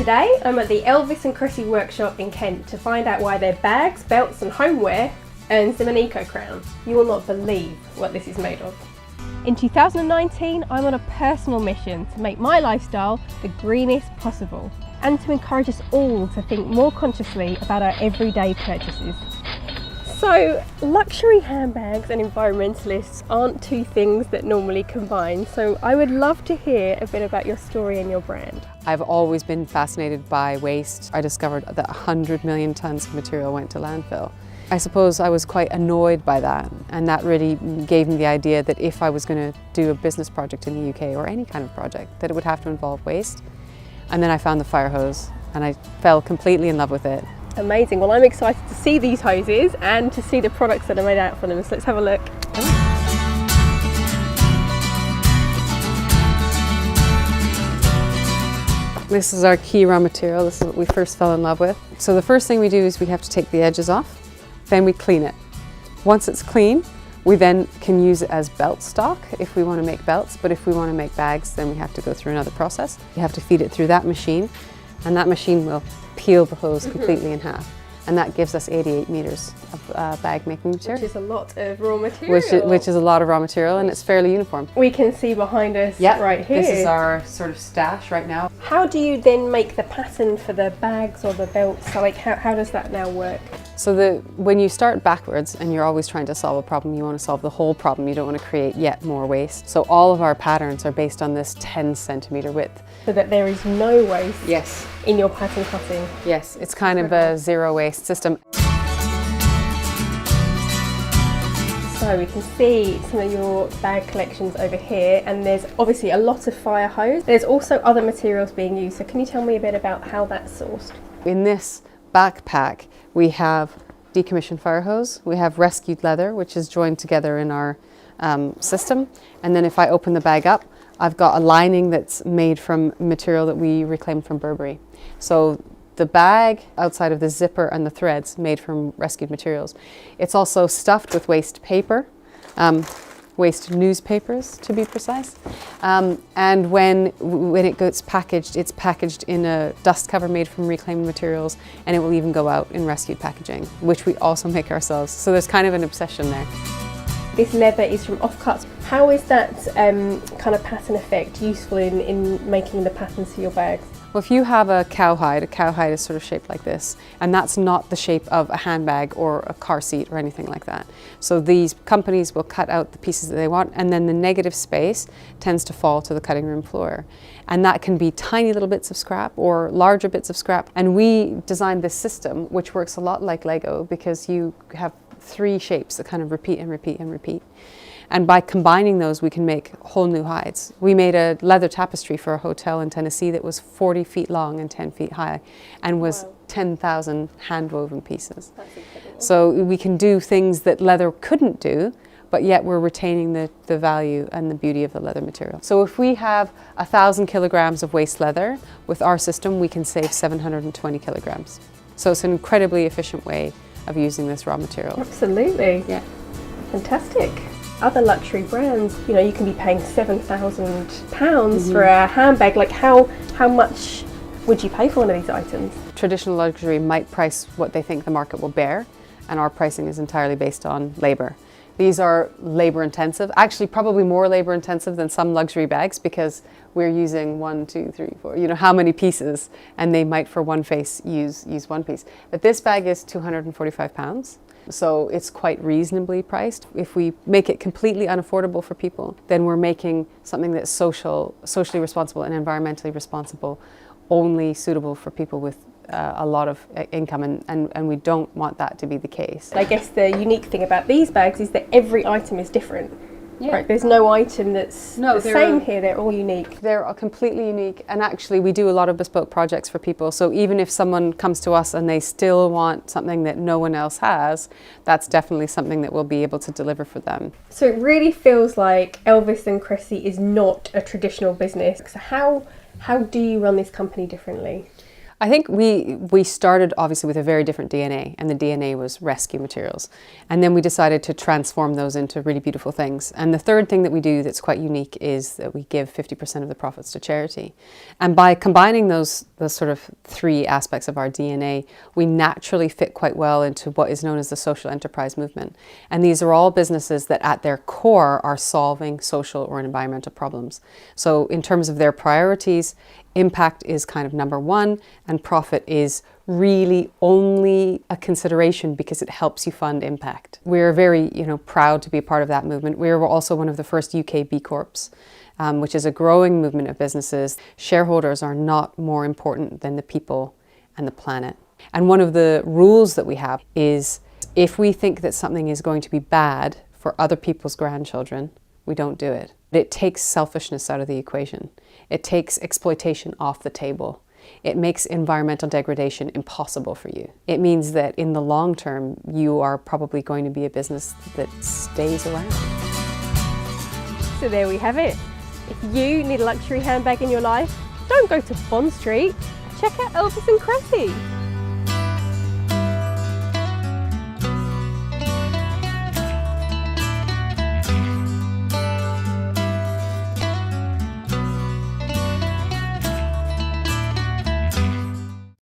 Today I'm at the Elvis and Kresse workshop in Kent to find out why their bags, belts and homeware earns them an Eco Crown. You will not believe what this is made of. In 2019 I'm on a personal mission to make my lifestyle the greenest possible and to encourage us all to think more consciously about our everyday purchases. So, luxury handbags and environmentalists aren't two things that normally combine, so I would love to hear a bit about your story and your brand. I've always been fascinated by waste. I discovered that 100 million tons of material went to landfill. I suppose I was quite annoyed by that, and that really gave me the idea that if I was going to do a business project in the UK or any kind of project, that it would have to involve waste. And then I found the fire hose and I fell completely in love with it. Amazing. Well, I'm excited to see these hoses and to see the products that are made out from them. So let's have a look. This is our key raw material. This is what we first fell in love with. So the first thing we do is we have to take the edges off, then we clean it. Once it's clean, we then can use it as belt stock if we want to make belts, but if we want to make bags, then we have to go through another process. You have to feed it through that machine, and that machine will peel the hose completely in half, and that gives us 88 meters of bag making material. Which is a lot of raw material. Which is a lot of raw material, and it's fairly uniform. We can see behind us right here. This is our sort of stash right now. How do you then make the pattern for the bags or the belts? So like how does that now work? So when you start backwards and you're always trying to solve a problem, you want to solve the whole problem. You don't want to create yet more waste. So all of our patterns are based on this 10 centimeter width. So that there is no waste Yes. in your pattern cutting. Yes, it's kind of a zero waste system. So we can see some of your bag collections over here, and there's obviously a lot of fire hose. There's also other materials being used. So can you tell me a bit about how that's sourced? In this backpack, we have decommissioned fire hose, we have rescued leather, which is joined together in our system. And then if I open the bag up, I've got a lining that's made from material that we reclaimed from Burberry. So the bag, outside of the zipper and the threads, made from rescued materials. It's also stuffed with waste paper, waste newspapers to be precise. And when it gets packaged, it's packaged in a dust cover made from reclaimed materials, and it will even go out in rescued packaging, which we also make ourselves. So there's kind of an obsession there. This leather is from offcuts. How is that kind of pattern effect useful in making the patterns for your bags? Well, if you have a cowhide is sort of shaped like this, and that's not the shape of a handbag or a car seat or anything like that. So these companies will cut out the pieces that they want, and then the negative space tends to fall to the cutting room floor. And that can be tiny little bits of scrap or larger bits of scrap. And we designed this system, which works a lot like Lego, because you have 3 shapes that kind of repeat and repeat and repeat. And by combining those, we can make whole new hides. We made a leather tapestry for a hotel in Tennessee that was 40 feet long and 10 feet high, and was 10,000 hand-woven pieces. That's incredible. So we can do things that leather couldn't do, but yet we're retaining the value and the beauty of the leather material. So if we have 1,000 kilograms of waste leather, with our system we can save 720 kilograms. So it's an incredibly efficient way of using this raw material. Absolutely. Yeah. Fantastic. Other luxury brands, you know, you can be paying £7,000 for a handbag. Like how much would you pay for one of these items? Traditional luxury might price what they think the market will bear, and our pricing is entirely based on labour. These are labour intensive, actually probably more labour intensive than some luxury bags, because we're using 1, 2, 3, 4, you know, how many pieces, and they might for one face use one piece. But this bag is £245. So it's quite reasonably priced. If we make it completely unaffordable for people, then we're making something that's socially responsible and environmentally responsible, only suitable for people with a lot of income, and we don't want that to be the case. I guess the unique thing about these bags is that every item is different. Yeah. Right, there's no item that's the same here, they're all unique. They're all completely unique, and actually we do a lot of bespoke projects for people, so even if someone comes to us and they still want something that no one else has, that's definitely something that we'll be able to deliver for them. So it really feels like Elvis and Kresse is not a traditional business. So how do you run this company differently? I think we started obviously with a very different DNA, and the DNA was rescue materials. And then we decided to transform those into really beautiful things. And the third thing that we do that's quite unique is that we give 50% of the profits to charity. And by combining those sort of three aspects of our DNA, we naturally fit quite well into what is known as the social enterprise movement. And these are all businesses that at their core are solving social or environmental problems. So in terms of their priorities, impact is kind of number one, and profit is really only a consideration because it helps you fund impact. We're very, proud to be a part of that movement. We were also one of the first UK B Corps, which is a growing movement of businesses. Shareholders are not more important than the people and the planet. And one of the rules that we have is if we think that something is going to be bad for other people's grandchildren, we don't do it. It takes selfishness out of the equation. It takes exploitation off the table. It makes environmental degradation impossible for you. It means that in the long term, you are probably going to be a business that stays around. So there we have it. If you need a luxury handbag in your life, don't go to Bond Street. Check out Elvis and Kresse.